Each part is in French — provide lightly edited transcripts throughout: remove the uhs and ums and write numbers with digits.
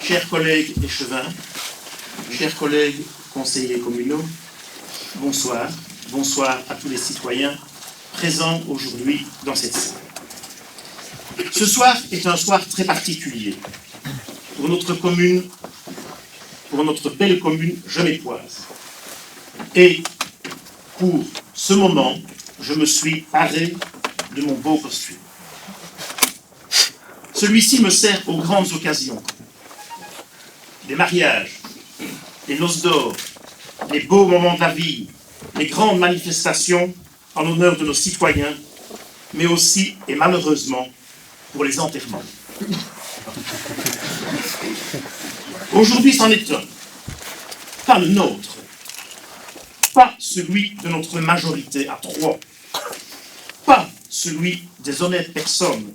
Chers collègues échevins, chers collègues conseillers communaux, bonsoir. Bonsoir à tous les citoyens présents aujourd'hui dans cette salle. Ce soir est un soir très particulier pour notre commune, pour notre belle commune genevoise. Et pour ce moment, je me suis paré de mon beau costume. Celui-ci me sert aux grandes occasions. Les mariages, les noces d'or, les beaux moments de la vie, les grandes manifestations en l'honneur de nos citoyens, mais aussi, et malheureusement, pour les enterrements. Aujourd'hui, c'en est un. Pas le nôtre. Pas celui de notre majorité à 3. Pas celui des honnêtes personnes,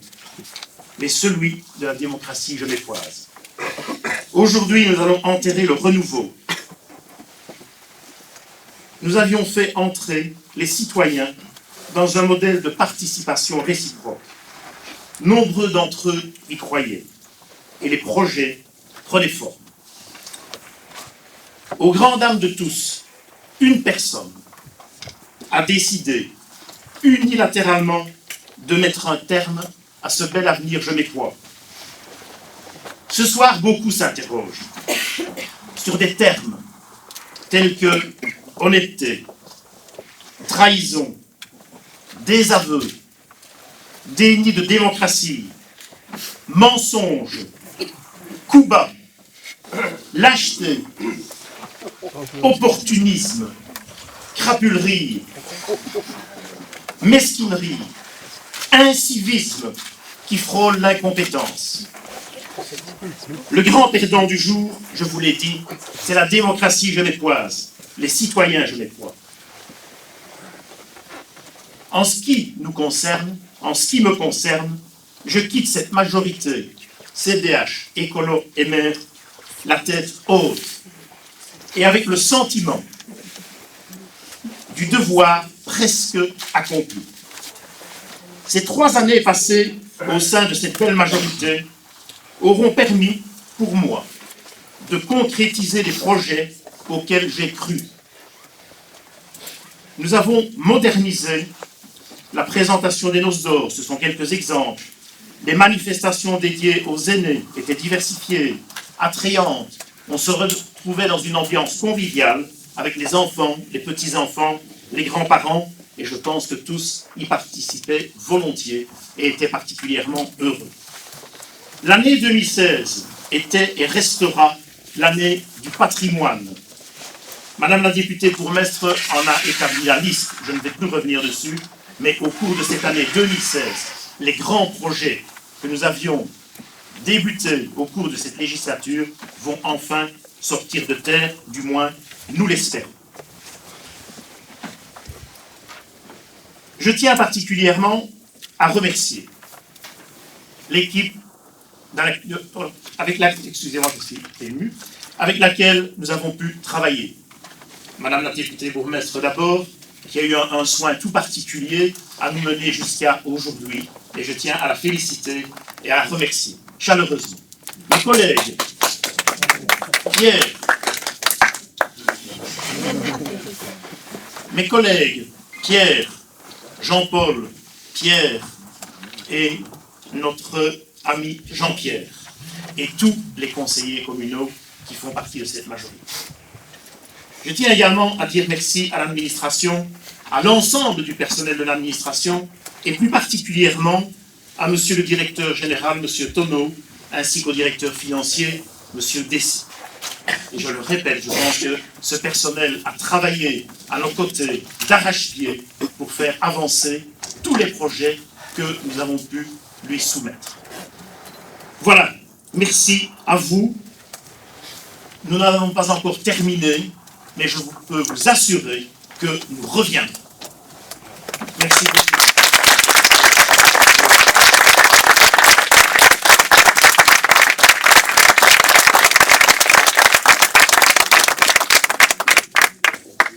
mais celui de la démocratie genevoise. Aujourd'hui, nous allons enterrer le renouveau. Nous avions fait entrer les citoyens dans un modèle de participation réciproque. Nombreux d'entre eux y croyaient, et les projets prenaient forme. Aux grandes dames de tous, une personne a décidé unilatéralement de mettre un terme à ce bel avenir genevois. Ce soir, beaucoup s'interrogent sur des termes tels que honnêteté, trahison, désaveu, déni de démocratie, mensonge, coup bas, lâcheté, opportunisme, crapulerie, mesquinerie, incivisme qui frôle l'incompétence. Le grand perdant du jour, je vous l'ai dit, c'est la démocratie genevoise, les citoyens genevois. En ce qui nous concerne, en ce qui me concerne, je quitte cette majorité CDH, écolo et maire, la tête haute, et avec le sentiment du devoir presque accompli. Ces 3 années passées au sein de cette belle majorité auront permis, pour moi, de concrétiser les projets auxquels j'ai cru. Nous avons modernisé la présentation des noces d'or, ce sont quelques exemples. Les manifestations dédiées aux aînés étaient diversifiées, attrayantes. On se retrouvait dans une ambiance conviviale avec les enfants, les petits-enfants, les grands-parents, et je pense que tous y participaient volontiers et étaient particulièrement heureux. L'année 2016 était et restera l'année du patrimoine. Madame la députée bourgmestre en a établi la liste, je ne vais plus revenir dessus, mais au cours de cette année 2016, les grands projets que nous avions débutés au cours de cette législature vont enfin sortir de terre, du moins nous l'espérons. Je tiens particulièrement à remercier l'équipe avec laquelle nous avons pu travailler. Madame la députée bourgmestre d'abord, qui a eu un soin tout particulier à nous mener jusqu'à aujourd'hui, et je tiens à la féliciter et à la remercier chaleureusement. Mes collègues, Pierre, Jean-Paul, Pierre et notre ami Jean-Pierre, et tous les conseillers communaux qui font partie de cette majorité. Je tiens également à dire merci à l'administration, à l'ensemble du personnel de l'administration, et plus particulièrement à monsieur le directeur général, monsieur Tonneau, ainsi qu'au directeur financier, monsieur Dessy. Et je le répète, je pense que ce personnel a travaillé à nos côtés d'arrache-pied pour faire avancer tous les projets que nous avons pu lui soumettre. Voilà, merci à vous. Nous n'avons pas encore terminé, mais je peux vous assurer que nous reviendrons. Merci beaucoup.